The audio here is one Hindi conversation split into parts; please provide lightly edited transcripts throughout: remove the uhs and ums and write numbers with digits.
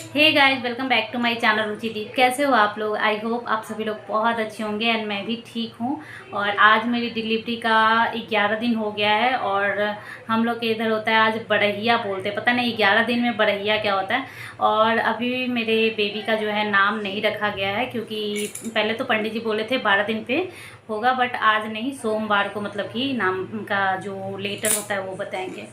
Hey guys, welcome back to my channel Ruchi Deep. कैसे हो आप लोग? आई होप आप सभी लोग बहुत अच्छे होंगे एंड मैं भी ठीक हूँ। और आज मेरी डिलीवरी का 11 दिन हो गया है और हम लोग के इधर होता है आज बड़हिया बोलते हैं। पता नहीं 11 दिन में बड़हिया क्या होता है। और अभी मेरे बेबी का जो है नाम नहीं रखा गया है, क्योंकि पहले तो पंडित जी बोले थे 12 दिन पे होगा, बट आज नहीं, सोमवार को मतलब कि नाम का जो लेटर होता है वो बताएंगे।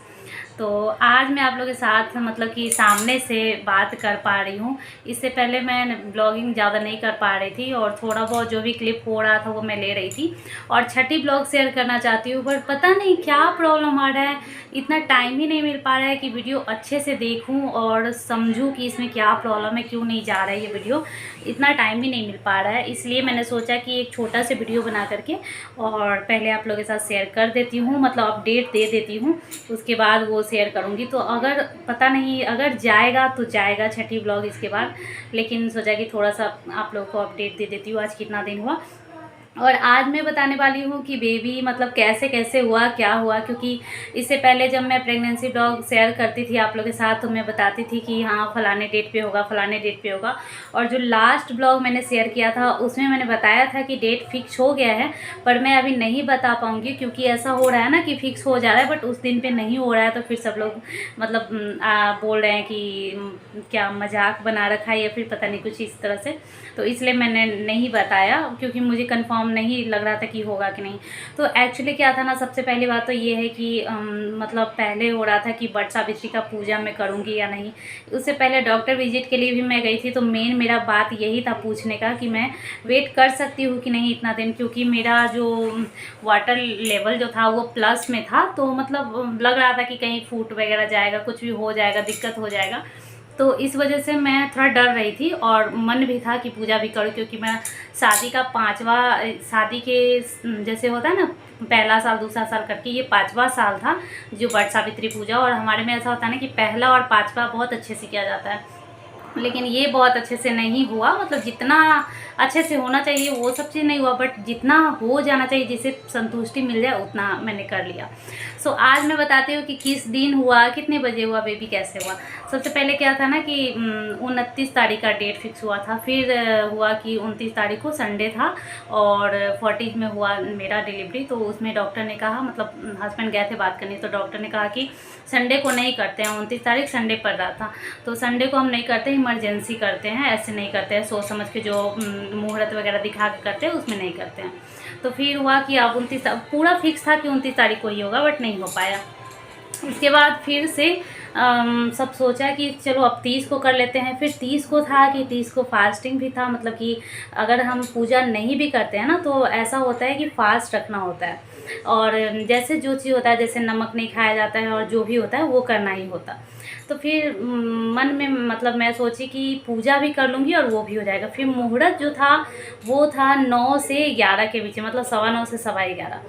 तो आज मैं आप लोगों के साथ मतलब कि सामने से बात कर पा रही हूँ। इससे पहले मैं ब्लॉगिंग ज़्यादा नहीं कर पा रही थी और थोड़ा बहुत जो भी क्लिप हो रहा था वो मैं ले रही थी। और छठी ब्लॉग शेयर करना चाहती हूँ, बट पता नहीं क्या प्रॉब्लम आ रहा है, इतना टाइम ही नहीं मिल पा रहा है कि वीडियो अच्छे से देखूँ और समझूँ कि इसमें क्या प्रॉब्लम है, क्यों नहीं जा रहा है ये वीडियो। इतना टाइम ही नहीं मिल पा रहा है, इसलिए मैंने सोचा कि एक छोटा सा वीडियो बना करके और पहले आप लोगों के साथ शेयर कर देती हूँ, मतलब अपडेट दे देती हूँ, उसके बाद वो शेयर करूँगी। तो अगर पता नहीं, अगर जाएगा तो जाएगा छठी ब्लॉग इसके बाद, लेकिन सोचा कि थोड़ा सा आप लोगों को अपडेट दे देती हूँ आज कितना दिन हुआ। और आज मैं बताने वाली हूँ कि बेबी मतलब कैसे कैसे हुआ, क्या हुआ। क्योंकि इससे पहले जब मैं प्रेगनेंसी ब्लॉग शेयर करती थी आप लोगों के साथ, तो मैं बताती थी कि हाँ फलाने डेट पे होगा, फलाने डेट पे होगा। और जो लास्ट ब्लॉग मैंने शेयर किया था उसमें मैंने बताया था कि डेट फिक्स हो गया है, पर मैं अभी नहीं बता पाऊँगी, क्योंकि ऐसा हो रहा है ना कि फिक्स हो जा रहा है बट उस दिन पे नहीं हो रहा है। तो फिर सब लोग मतलब बोल रहे हैं कि क्या मजाक बना रखा है या फिर पता नहीं कुछ इस तरह से। तो इसलिए मैंने नहीं बताया, क्योंकि मुझे कंफर्म नहीं लग रहा था कि होगा कि नहीं। तो एक्चुअली क्या था ना, सबसे पहली बात तो ये है कि मतलब पहले हो रहा था कि वट सावित्री का पूजा मैं करूँगी या नहीं। उससे पहले डॉक्टर विजिट के लिए भी मैं गई थी, तो मेन मेरा बात यही था पूछने का कि मैं वेट कर सकती हूँ कि नहीं इतना दिन, क्योंकि मेरा जो वाटर लेवल जो था वो प्लस में था। तो मतलब लग रहा था कि कहीं फूट वगैरह जाएगा, कुछ भी हो जाएगा, दिक्कत हो जाएगा। तो इस वजह से मैं थोड़ा डर रही थी और मन भी था कि पूजा भी करूं, क्योंकि मैं शादी का 5वां, शादी के जैसे होता है ना पहला साल दूसरा साल करके, ये 5वां साल था जो वट सावित्री पूजा। और हमारे में ऐसा होता है ना कि पहला और 5वां बहुत अच्छे से किया जाता है, लेकिन ये बहुत अच्छे से नहीं हुआ। मतलब जितना अच्छे से होना चाहिए वो सब चीज़ नहीं हुआ, बट जितना हो जाना चाहिए जिससे संतुष्टि मिल जाए उतना मैंने कर लिया। सो आज मैं बताती हूँ कि किस दिन हुआ, कितने बजे हुआ, बेबी कैसे हुआ। सबसे पहले क्या था ना कि 29 तारीख का डेट फिक्स हुआ था। फिर हुआ कि 29 तारीख को संडे था और 40 में हुआ मेरा डिलीवरी। तो उसमें डॉक्टर ने कहा, मतलब हस्बैंड गए थे बात करने, तो डॉक्टर ने कहा कि संडे को नहीं करते हैं। 29 तारीख संडे पड़ रहा था, तो संडे को हम नहीं करते, इमरजेंसी करते हैं, ऐसे नहीं करते हैं, सोच समझ के जो मुहूर्त वगैरह दिखा के करते हैं उसमें नहीं करते हैं। तो फिर हुआ कि अब 29 पूरा फिक्स था कि 29 तारीख को ही होगा, बट नहीं हो पाया। उसके बाद फिर से सब सोचा कि चलो अब 30 को कर लेते हैं। फिर 30 को था कि 30 को फास्टिंग भी था, मतलब कि अगर हम पूजा नहीं भी करते हैं ना तो ऐसा होता है कि फास्ट रखना होता है। और जैसे जो चीज़ होता है, जैसे नमक नहीं खाया जाता है और जो भी होता है वो करना ही होता। तो फिर मन में मतलब मैं सोची कि पूजा भी कर लूँगी और वो भी हो जाएगा। फिर मुहूर्त जो था वो था 9 से 11 के बीच में, मतलब 9:15 से 11:15।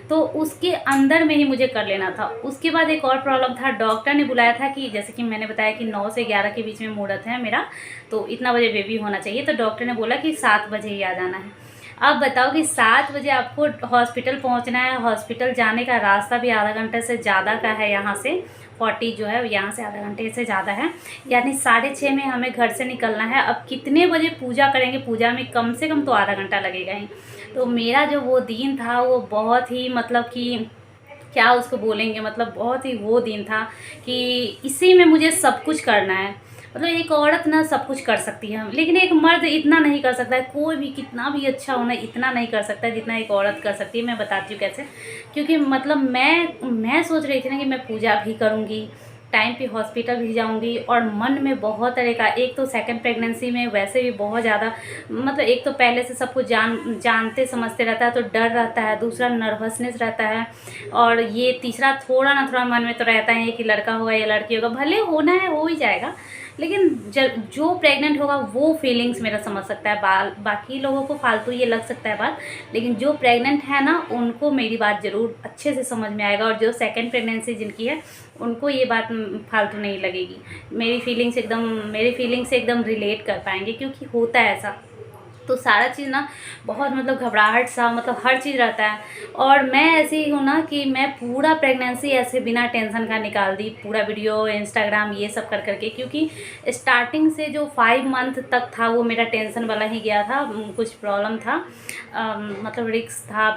तो उसके अंदर में ही मुझे कर लेना था। उसके बाद एक और प्रॉब्लम था, डॉक्टर ने बुलाया था कि जैसे कि मैंने बताया कि 9 से 11 के बीच में मुहूर्त है मेरा, तो इतना बजे बेबी होना चाहिए। तो डॉक्टर ने बोला कि 7 बजे ही आ जाना है। अब बताओ कि 7 बजे आपको हॉस्पिटल पहुंचना है। हॉस्पिटल जाने का रास्ता भी आधा घंटे से ज़्यादा का है, यहाँ से 40 जो है यहाँ से आधा घंटे से ज़्यादा है, यानी 6:30 में हमें घर से निकलना है। अब कितने बजे पूजा करेंगे, पूजा में कम से कम तो आधा घंटा लगेगा ही। तो मेरा जो वो दिन था वो बहुत ही मतलब कि क्या उसको बोलेंगे, मतलब बहुत ही वो दिन था कि इसी में मुझे सब कुछ करना है। मतलब एक औरत ना सब कुछ कर सकती है, लेकिन एक मर्द इतना नहीं कर सकता है। कोई भी कितना भी अच्छा होना इतना नहीं कर सकता है जितना एक औरत कर सकती है। मैं बताती हूँ कैसे। क्योंकि मतलब मैं सोच रही थी ना कि मैं पूजा भी करूँगी, टाइम पे हॉस्पिटल भी जाऊंगी, और मन में बहुत तरह का, एक तो सेकंड प्रेगनेंसी में वैसे भी बहुत ज़्यादा मतलब एक तो पहले से सब कुछ जानते समझते रहता है तो डर रहता है, दूसरा नर्वसनेस रहता है, और ये तीसरा थोड़ा ना थोड़ा मन में तो रहता है कि लड़का होगा या लड़की होगा। भले होना है हो ही जाएगा, लेकिन जो प्रेग्नेंट होगा वो फीलिंग्स मेरा समझ सकता है। बाकी लोगों को फालतू ये लग सकता है बात, लेकिन जो प्रेग्नेंट है ना उनको मेरी बात ज़रूर अच्छे से समझ में आएगा, और जो सेकंड प्रेगनेंसी जिनकी है उनको ये बात फालतू नहीं लगेगी। मेरी फीलिंग से एकदम रिलेट कर पाएंगे, क्योंकि होता है ऐसा। तो सारा चीज़ ना बहुत मतलब घबराहट सा मतलब हर चीज़ रहता है। और मैं ऐसी ही हूँ ना कि मैं पूरा प्रेगनेंसी ऐसे बिना टेंशन का निकाल दी, पूरा वीडियो इंस्टाग्राम ये सब कर करके, क्योंकि स्टार्टिंग से जो 5 मंथ तक था वो मेरा टेंशन वाला ही गया था। कुछ प्रॉब्लम था, मतलब रिस्क था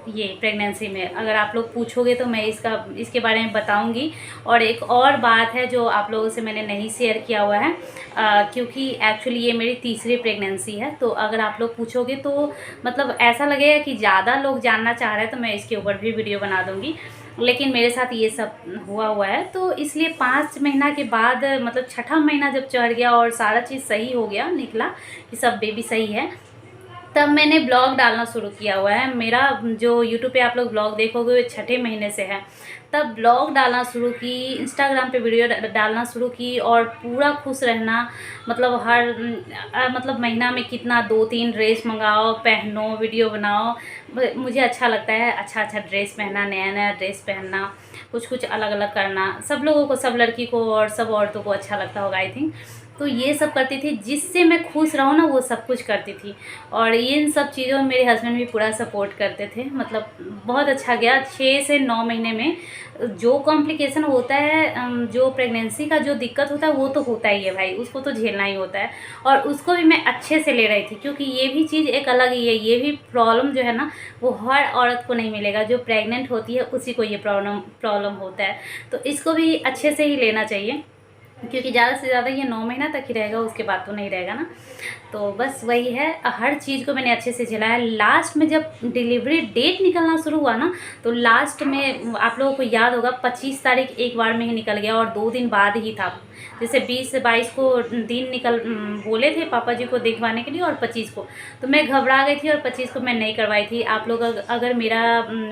ये प्रेगनेंसी में। अगर आप लोग पूछोगे तो मैं इसके बारे में बताऊंगी। और एक और बात है जो आप लोगों से मैंने नहीं शेयर किया हुआ है, क्योंकि एक्चुअली ये मेरी तीसरी प्रेगनेंसी है। तो अगर आप लोग पूछोगे तो मतलब ऐसा लगेगा कि ज़्यादा लोग जानना चाह रहे हैं, तो मैं इसके ऊपर भी वीडियो बना दूँगी। लेकिन मेरे साथ ये सब हुआ है, तो इसलिए 5 महीना के बाद मतलब छठा महीना जब चढ़ गया और सारा चीज़ सही हो गया, निकला कि सब बेबी सही है, तब मैंने ब्लॉग डालना शुरू किया हुआ है। मेरा जो यूट्यूब पे आप लोग ब्लॉग देखोगे वो छठे महीने से है। तब ब्लॉग डालना शुरू की, इंस्टाग्राम पे वीडियो डालना शुरू की, और पूरा खुश रहना, मतलब हर मतलब महीना में कितना 2-3 ड्रेस मंगाओ, पहनो, वीडियो बनाओ। मुझे अच्छा लगता है अच्छा अच्छा ड्रेस पहनना, नया नया ड्रेस पहनना, कुछ कुछ अलग अलग करना। सब लोगों को, सब लड़की को और सब औरतों को अच्छा लगता होगा आई थिंक। तो ये सब करती थी, जिससे मैं खुश रहूँ ना, वो सब कुछ करती थी। और इन सब चीज़ों में मेरे हस्बैंड भी पूरा सपोर्ट करते थे। मतलब बहुत अच्छा गया। 6 से 9 महीने में जो कॉम्प्लिकेशन होता है, जो प्रेगनेंसी का जो दिक्कत होता है वो तो होता ही है भाई, उसको तो झेलना ही होता है। और उसको भी मैं अच्छे से ले रही थी, क्योंकि ये भी चीज़ एक अलग ही है। ये भी प्रॉब्लम जो है ना, वो हर औरत को नहीं मिलेगा। जो प्रेग्नेंट होती है उसी को ये प्रॉब्लम होता है। तो इसको भी अच्छे से ही लेना चाहिए, क्योंकि ज़्यादा से ज़्यादा ये 9 महीना तक ही रहेगा, उसके बाद तो नहीं रहेगा ना। तो बस वही है, हर चीज़ को मैंने अच्छे से झेला है। लास्ट में जब डिलीवरी डेट निकलना शुरू हुआ ना, तो लास्ट में आप लोगों को याद होगा 25 तारीख एक बार में ही निकल गया, और 2 दिन बाद ही था। जैसे 20 से 22 को दिन बोले थे पापा जी को दिखवाने के लिए, और 25 को तो मैं घबरा गई थी, और 25 को मैं नहीं करवाई थी। आप लोग अगर मेरा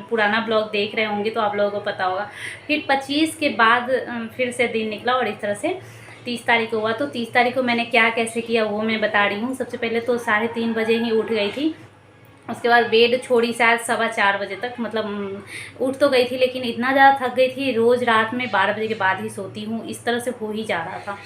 पुराना ब्लॉग देख रहे होंगे तो आप लोगों को पता होगा। फिर 25 के बाद फिर से दिन निकला, और इस तरह से 30 तारीख को हुआ। तो 30 तारीख को मैंने क्या कैसे किया वो मैं बता रही हूँ। सबसे पहले तो 3:30 बजे ही उठ गई थी। उसके बाद बेड छोड़ी शायद 4:15 बजे तक, मतलब उठ तो गई थी, लेकिन इतना ज़्यादा थक गई थी। रोज़ रात में 12 बजे के बाद ही सोती हूँ, इस तरह से हो ही जा रहा था।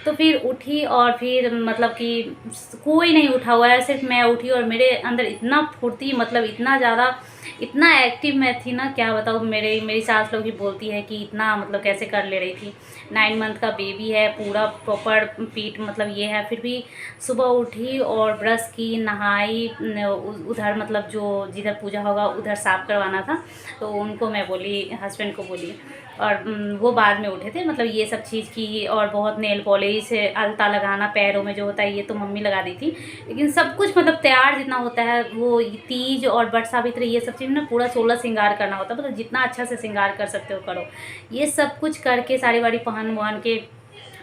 तो फिर उठी, और फिर मतलब कि कोई नहीं उठा हुआ है, सिर्फ मैं उठी, और मेरे अंदर इतना फुर्ती, मतलब इतना ज़्यादा, इतना एक्टिव मैं थी ना, क्या बताऊँ। मेरी सास लोग भी बोलती है कि इतना मतलब कैसे कर ले रही थी। 9 मंथ का बेबी है, पूरा प्रॉपर पीठ मतलब ये है। फिर भी सुबह उठी और ब्रश की, नहाई, उधर मतलब जो जिधर पूजा होगा उधर साफ़ करवाना था, तो उनको मैं बोली, हस्बैंड को बोली, और वो बाद में उठे थे। मतलब ये सब चीज़ की, और बहुत नेल पॉलिश, अलता लगाना पैरों में जो होता है, ये तो मम्मी लगा दी थी। लेकिन सब कुछ मतलब तैयार जितना होता है, वो तीज और वट सावित्री ये सब चीज़ में पूरा 16 श्रृंगार करना होता है। मतलब जितना अच्छा से श्रृंगार कर सकते हो करो। ये सब कुछ करके साड़ी वाड़ी पहन वहन के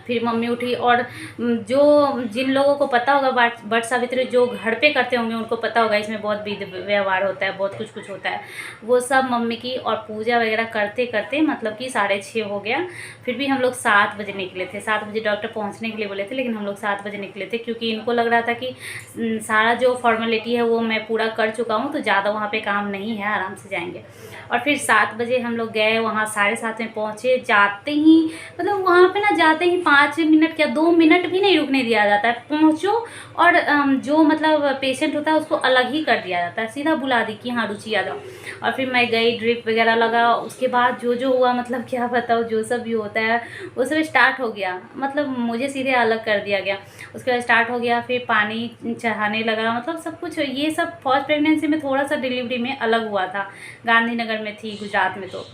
फिर मम्मी उठी। और जो जिन लोगों को पता होगा वट सावित्री, जो घर पे करते होंगे उनको पता होगा इसमें बहुत विधि व्यवहार होता है, बहुत कुछ कुछ होता है। वो सब मम्मी की, और पूजा वगैरह करते करते मतलब कि 6:30 हो गया। फिर भी हम लोग 7 बजे निकले थे। 7 बजे डॉक्टर पहुंचने के लिए बोले थे, लेकिन हम लोग 7 बजे निकले थे, क्योंकि इनको लग रहा था कि सारा जो फॉर्मेलिटी है वो मैं पूरा कर चुका हूँ, तो ज़्यादा वहाँ पे काम नहीं है, आराम से जाएंगे। और फिर 7 बजे हम लोग गए वहाँ, 7:30 में पहुँचे। जाते ही मतलब वहाँ पे ना जाते ही 5 मिनट क्या 2 मिनट भी नहीं रुकने दिया जाता है। पहुँचो, और जो मतलब पेशेंट होता है उसको अलग ही कर दिया जाता है, सीधा बुला दी कि हाँ रुचि आ जाओ। और फिर मैं गई, ड्रिप वगैरह लगा। उसके बाद जो हुआ, मतलब क्या बताओ, जो सब भी होता है वो सब स्टार्ट हो गया। मतलब मुझे सीधे अलग कर दिया गया। उसके बाद स्टार्ट हो गया, फिर पानी चढ़ाने लगा, मतलब सब कुछ। ये सब फर्स्ट प्रेगनेंसी में थोड़ा सा डिलीवरी में अलग हुआ था, गांधीनगर में थी, गुजरात में, तो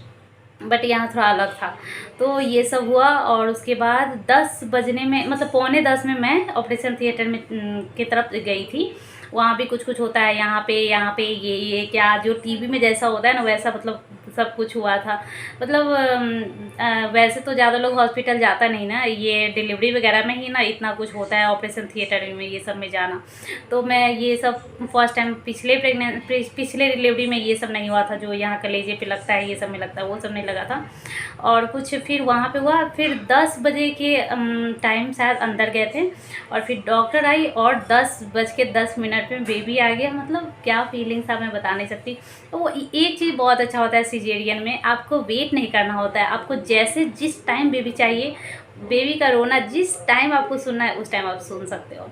बट यहाँ थोड़ा अलग था। तो ये सब हुआ, और उसके बाद 10 बजने में, मतलब 9:45 में मैं ऑपरेशन थिएटर में की तरफ गई थी। वहाँ भी कुछ कुछ होता है, यहाँ पे ये क्या जो टीवी में जैसा होता है ना, वैसा मतलब सब कुछ हुआ था। मतलब वैसे तो ज़्यादा लोग हॉस्पिटल जाता नहीं ना, ये डिलीवरी वगैरह में ही ना इतना कुछ होता है, ऑपरेशन थिएटर में ये सब में जाना। तो मैं ये सब फर्स्ट टाइम, पिछले डिलीवरी में ये सब नहीं हुआ था, जो यहाँ कलेजे पे लगता है, ये सब में लगता है, वो सब नहीं लगा था। और कुछ फिर वहाँ पे हुआ। फिर 10 बजे के टाइम शायद अंदर गए थे, और फिर डॉक्टर आई, और 10:10 पे बेबी आ गया। मतलब क्या फीलिंग था मैं बता नहीं सकती। तो वो एक चीज़ बहुत अच्छा होता है सिजेरियन में, आपको वेट नहीं करना होता है। आपको जैसे जिस टाइम बेबी चाहिए बेबी का रोना जिस टाइम आपको सुनना है उस टाइम आप सुन सकते हो।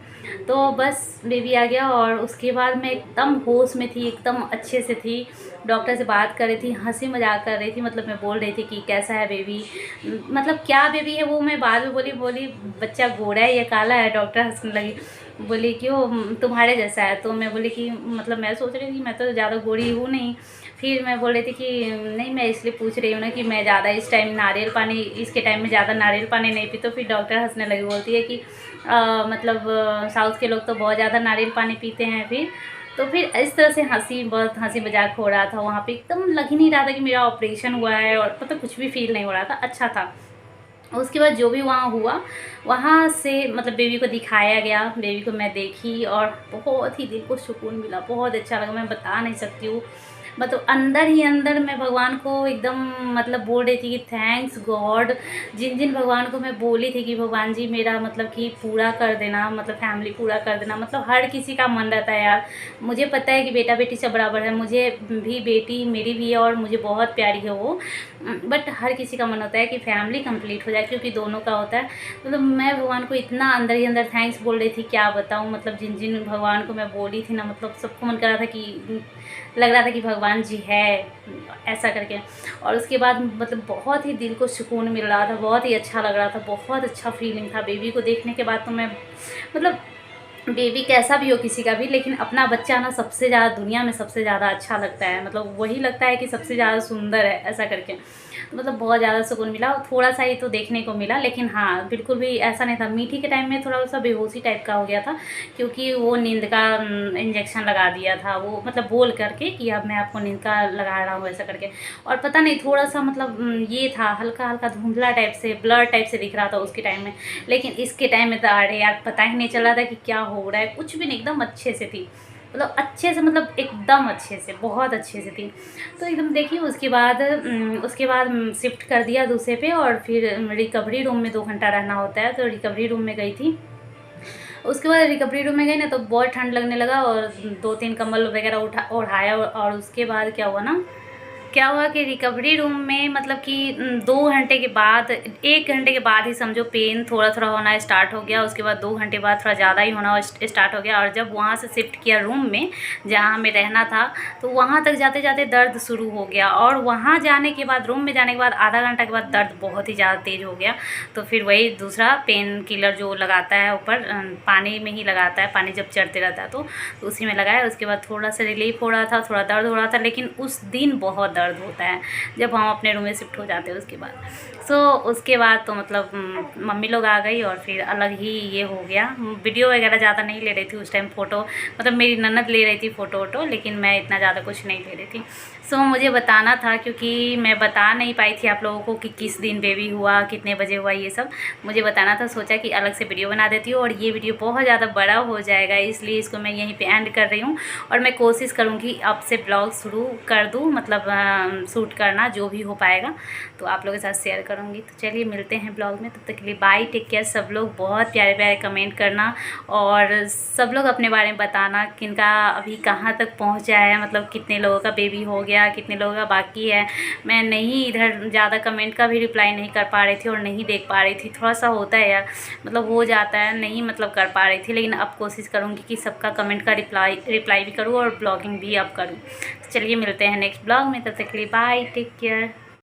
तो बस बेबी आ गया और उसके बाद मैं एकदम होश में थी, एकदम अच्छे से थी। डॉक्टर से बात कर रही थी, हंसी मजाक कर रही थी, मतलब मैं बोल रही थी कि कैसा है बेबी, मतलब क्या बेबी है वो मैं बाद में बोली बच्चा गोरा है या काला है। डॉक्टर हंसने लगी, बोली क्यों तुम्हारे जैसा है। तो मैं बोली कि मतलब मैं सोच रही थी मैं तो ज़्यादा गोरी हूँ नहीं। फिर मैं बोल रही थी कि नहीं मैं इसलिए पूछ रही हूँ ना कि मैं ज़्यादा इस टाइम नारियल पानी, इसके टाइम में ज़्यादा नारियल पानी नहीं पी। तो फिर डॉक्टर हंसने लगी, बोलती है कि मतलब साउथ के लोग तो बहुत ज़्यादा नारियल पानी पीते हैं। फिर तो फिर इस तरह से बहुत हंसी मजाक हो रहा था वहाँ पे। एकदम लग ही नहीं रहा था कि मेरा ऑपरेशन हुआ है, और पता कुछ भी फील नहीं हो रहा था, अच्छा था। उसके बाद जो भी वहाँ हुआ, वहाँ से मतलब बेबी को दिखाया गया, बेबी को मैं देखी और बहुत ही दिल को सुकून मिला, बहुत अच्छा लगा, मैं बता नहीं सकती हूँ। मतलब अंदर ही अंदर मैं भगवान को एकदम मतलब बोल रही थी कि थैंक्स गॉड। जिन जिन भगवान को मैं बोली थी कि भगवान जी मेरा मतलब कि पूरा कर देना, मतलब फैमिली पूरा कर देना। मतलब हर किसी का मन रहता है यार, मुझे पता है कि बेटा बेटी सब बराबर है, मुझे भी बेटी मेरी भी है और मुझे बहुत प्यारी है वो, बट हर किसी का मन होता है कि फैमिली कंप्लीट हो जाए, क्योंकि दोनों का होता है। मतलब मैं भगवान को इतना अंदर ही अंदर थैंक्स बोल रही थी, क्या बताऊँ। मतलब जिन जिन भगवान को मैं बोली थी ना, मतलब सबको मन कर रहा था कि लग रहा था कि भगवान जी है, ऐसा करके। और उसके बाद मतलब बहुत ही दिल को सुकून मिल रहा था, बहुत ही अच्छा लग रहा था, बहुत अच्छा फीलिंग था। बेबी को देखने के बाद तो मैं मतलब बेबी कैसा भी हो किसी का भी, लेकिन अपना बच्चा ना सबसे ज़्यादा दुनिया में सबसे ज़्यादा अच्छा लगता है। मतलब वही लगता है कि सबसे ज़्यादा सुंदर है, ऐसा करके। तो मतलब बहुत ज़्यादा सुकून मिला, और थोड़ा सा ही तो देखने को मिला, लेकिन हाँ बिल्कुल भी ऐसा नहीं था। मीठी के टाइम में थोड़ा सा बेहोशी टाइप का हो गया था, क्योंकि वो नींद का इंजेक्शन लगा दिया था वो, मतलब बोल करके कि अब मैं आपको नींद का लगा रहा हूँ, ऐसा करके। और पता नहीं थोड़ा सा मतलब ये था हल्का हल्का धुंधला टाइप से, ब्लर टाइप से दिख रहा था उसके टाइम में। लेकिन इसके टाइम में तो अरे यार पता ही नहीं चल रहा था कि क्या हो रहा है, कुछ भी नहीं, एकदम अच्छे से थी। मतलब अच्छे से, मतलब एकदम अच्छे से, बहुत अच्छे से थी। तो एकदम देखिए उसके बाद शिफ्ट कर दिया दूसरे पे, और फिर रिकवरी रूम में 2 घंटा रहना होता है, तो रिकवरी रूम में गई थी। उसके बाद रिकवरी रूम में गई ना, तो बहुत ठंड लगने लगा, और 2-3 कंबल वगैरह ओढ़ाया। और उसके बाद क्या हुआ ना, क्या हुआ कि रिकवरी रूम में मतलब कि 2 घंटे के बाद, 1 घंटे के बाद ही समझो पेन थोड़ा थोड़ा होना स्टार्ट हो गया। उसके बाद 2 घंटे बाद थोड़ा ज़्यादा ही होना स्टार्ट हो गया। और जब वहाँ से शिफ्ट किया रूम में जहाँ हमें रहना था, तो वहाँ तक जाते जाते दर्द शुरू हो गया। और वहाँ जाने के बाद, रूम में जाने के बाद आधा घंटा के बाद दर्द बहुत ही ज़्यादा तेज़ हो गया। तो फिर वही दूसरा पेन किलर जो लगाता है ऊपर, पानी में ही लगाता है, पानी जब चढ़ते रहता है तो उसी में लगाया। उसके बाद थोड़ा सा रिलीफ हो रहा था, थोड़ा दर्द हो रहा था, लेकिन उस दिन बहुत दर्द होता है जब हम अपने रूम में शिफ्ट हो जाते हैं उसके बाद। सो उसके बाद तो मतलब मम्मी लोग आ गई, और फिर अलग ही ये हो गया। वीडियो वगैरह ज़्यादा नहीं ले रही थी उस टाइम, फ़ोटो मतलब मेरी ननद ले रही थी फ़ोटो वोटो, लेकिन मैं इतना ज़्यादा कुछ नहीं ले रही थी। सो मुझे बताना था, क्योंकि मैं बता नहीं पाई थी आप लोगों को कि किस दिन बेबी हुआ, कितने बजे हुआ, ये सब मुझे बताना था। सोचा कि अलग से वीडियो बना देती हूँ, और ये वीडियो बहुत ज़्यादा बड़ा हो जाएगा, इसलिए इसको मैं यहीं पे एंड कर रही हूँ। और मैं कोशिश करूँगी अब से ब्लॉग शुरू कर दूँ, मतलब शूट करना जो भी हो पाएगा तो आप लोगों के साथ शेयर करूँगी। तो चलिए मिलते हैं ब्लॉग में, तब तक के लिए बाय, टेक केयर। सब लोग बहुत प्यारे प्यारे कमेंट करना, और सब लोग अपने बारे में बताना किनका अभी कहाँ तक पहुँचा है, मतलब कितने लोगों का बेबी हो गया, कितने लोगों का बाकी है। मैं नहीं इधर ज़्यादा कमेंट का भी रिप्लाई नहीं कर पा रही थी, और नहीं देख पा रही थी। थोड़ा सा होता है यार, मतलब हो जाता है, नहीं मतलब कर पा रही थी, लेकिन अब कोशिश करूँगी कि सबका कमेंट का रिप्लाई भी करूँ और ब्लॉगिंग भी अब करूँ। चलिए मिलते हैं नेक्स्ट ब्लॉग में, तब तक के लिए बाय, टेक केयर।